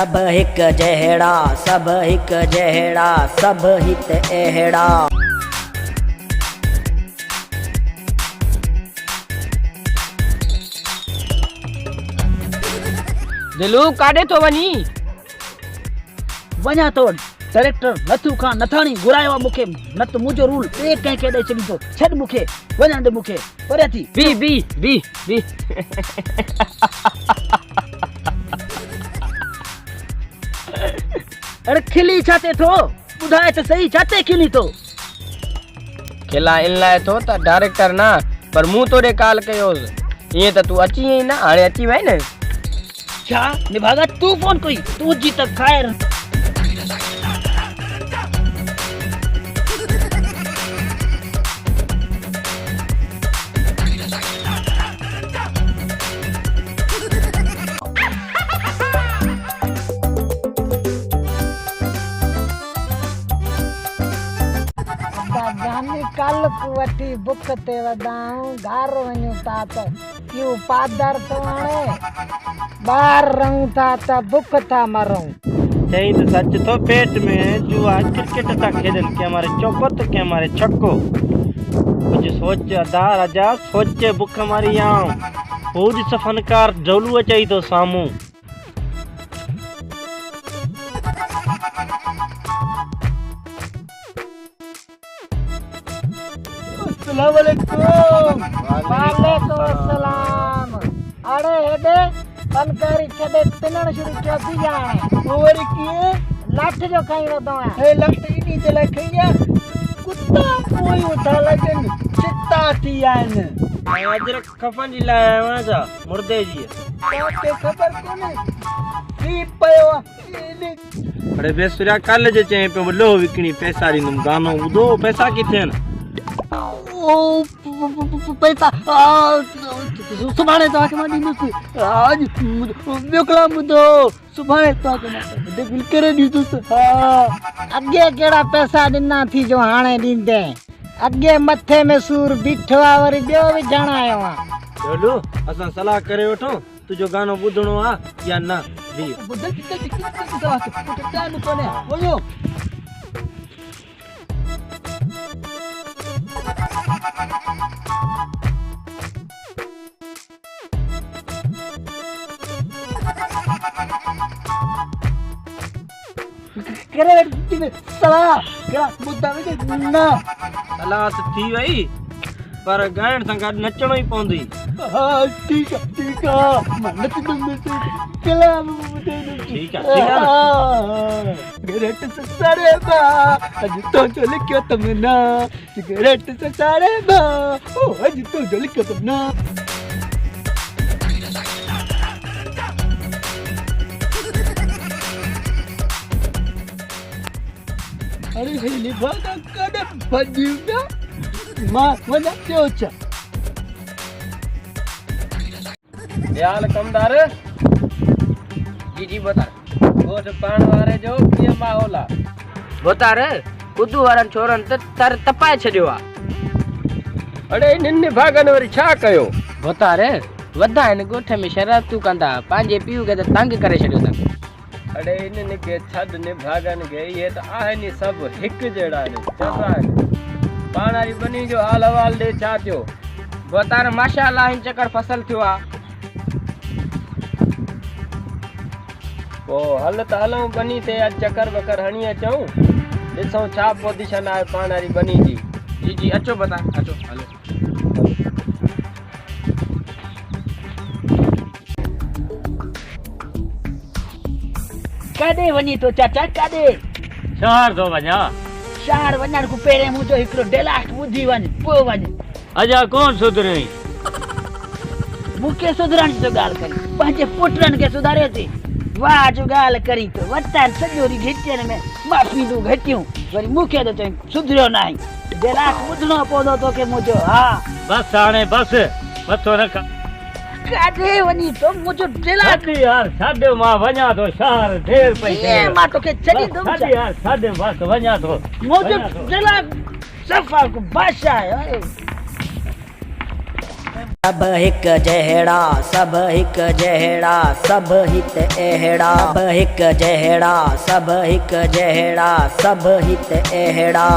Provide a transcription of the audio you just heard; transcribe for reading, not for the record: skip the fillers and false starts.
सब हिक जहिड़ा सब हिक जहिड़ा सब हित अहिड़ा। दिलू काॾे तो वञी? वञा तो डायरेक्टर नथू खान नथाणी घुरायो आहे मूंखे, न त मुंहिंजो रूल ॿिए कंहिंखे ॾेई छॾींदो। छॾ मूंखे, वञण ॾे मूंखे, परे थी। बी अरे खिली छाते थो, ॿुधाए त सही, छाते खिली थो? खिला इन लाइ थो त डायरेक्टर ना पर मूं तोड़े कॉल कयोसि, ईअं त तूं अची वई न, हाणे अची वई न। छा निभागा तू फोन कई? तुंहिंजी त ख़ैर। कल वठी बुख ते वधाऊं, घर वञूं था त क्यों पादर तो हाणे ॿाहिरि रहूं था त बुख था मरूं। चई तो सच तो पेट में जुआ क्रिकेट था खेलन, के हमारे चौपट के हमारे छक्को। कुछ सोच अदा राजा सोचे बुख मारी आऊं, पूज सफनकार ढोलू चई तो सामू। वालेकुम सलाम। अरे हेडे बनकारी छडे तिनण शुरू कयो थी जाने। ओवर किए लठ जो खई वदो है। हे लट इनी ते लखइया कुत्ता कोई उठा लगन चित्ता थी आइन। अजरक खफन जी लाया वजा मुर्दे जी तोके खबर कोने की पयो? अरे बेसुरा कल जे चई पे लो विकणी पैसा ॾींदुमि, गानो ॿुधो पैसा किथे आहिनि? ओ पैसा सुभाणे तव्हांखे मां ॾींदुसि। आज ॿियो कलाम ॿुधो, सुभाणे तव्हांखे मां बिल करे ॾींदुसि। हा अगे केड़ा पैसा ॾिना थी जो हाणे ॾींदे? अगे मथे में सूर बीठो आ, वरी ॿियो विझण आयो आ। ढोलू असां सलाह करे वठो, तुंहिंजो गानो ॿुधणो आ या न? ॿुधल टाइम कोन्हे, वञो। सलाह सलाह त थी वई पर ॻाइण सां गॾु नचणो ई पवंदी। ठीक आहे मां नचंदुमि। कलाम ठीक आहे सिगरेट से सारे बा अज तो जो लिखियो तुमना, सिगरेट से सारे बा ओ अज तो जो लिखियो तुमना। अरे हेली भागा कदे भजिया मां वना क्यों छ दयाल कमदार जी बता गोठ पाण वारे जो कीअं माहौल आहे? बोतार कुदू वारनि छोरनि त तर तपाए छॾियो आहे। अड़े इन्हनि भागनि वरी छा कयो? बोतार वधा आहिनि ॻोठ में शरारतूं कंदा, पंहिंजे पीउ खे त तंग करे छॾियो अथनि। अड़े इन्हनि खे छॾ निभागनि खे, इहे त आहिनि सभु हिकु जहिड़ा आहिनि, चङा आहिनि। पाण वारी बनी जो हाल अहवाल ॾे छा थियो? बोतार माशाअल्लाह हिन चकर फसल थियो आहे। पोइ हल त हलूं बनी ते अॼु चकर वकर हणी अचूं, ॾिसूं छा पोजीशन आहे पाण वारी बनी जी। जी अचो बता अचो हलो। काॾे वञी तो चाचा, काॾे? शहर थो वञा। शहर वञण खां पहिरियों मुंहिंजो हिकिड़ो डेलाक ॿुधी वञ, पोइ वञ। अजा कोन सुधरई? मूंखे सुधरण जी ॻाल्हि करी, पंहिंजे पुटनि खे सुधारे थी। वाह जो ॻाल्हि करी तो वतार सॼो ॾींहुं घिटियनि में माफ़ी तूं घटियूं, वरी मूंखे त चई सुधरियो न आहीं। डेलाक ॿुधणो पवंदो तोखे मुंहिंजो। हा बस हाणे बस मथो न काॾे वञी तो मुंहिंजो डेलाक? यार छॾ मां वञा थो शहर, देर पई ए मां तोखे छॾींदुमि। छॾ यार छॾ बस वञा थो। मुंहिंजो डेलाक सफ़ा को बादशाह आहे। सब हिक जहिड़ा सब हिक जहिड़ा सब हित अहिड़ा सब हिक जहिड़ा सब हिक जहिड़ा सब हित अहिड़ा।